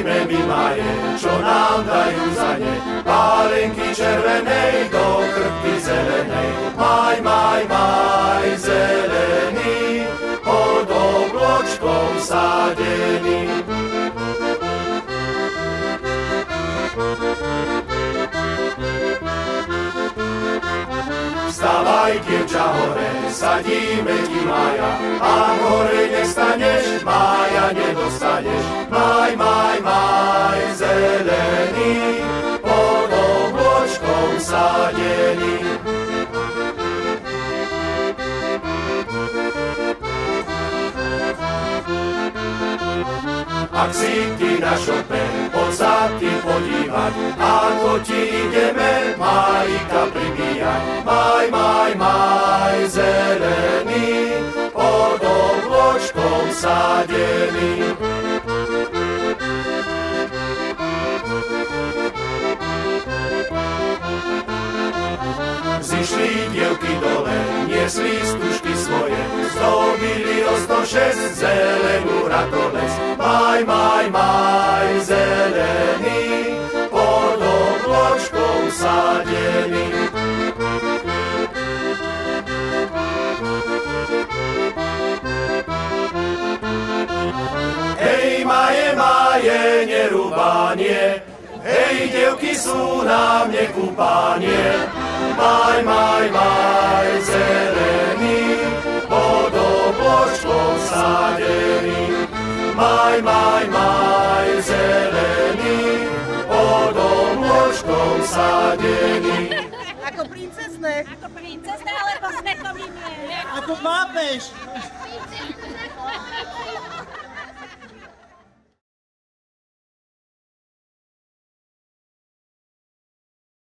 Príjme mi maje, čo nám dajú za ne, pálenky červenej do krpky zelenej. Maj, maj, maj, zelený, pod obločkom sádený. Vstávaj, dievča, hore, sadíme ti mája, ak hore nestaneš, mája nedostaneš. Maj, maj, maj, zelený, pod obločkom sádený. Ak si ty na šope, poď sa ty podívať, ako ti ideme májika pribíjať. Maj, maj, maj, zelený, pod obločkom sádený. Zišli dievky dole, niesli stužky svoje, zdobili o 106 zelenú ratolesť. Maj, maj, maj, zelený, pod obločkom sádený. Hej, maje, maje, nerúbanie, hej, dievky, sú na mne kúpanie. Maj, maj, maj, zelený, pod obločkom sádený. Maj, maj, maj, zelený, pod obločkom sádený. Ako princezné. Ako princezné, alebo svetový mier. Ako pápež.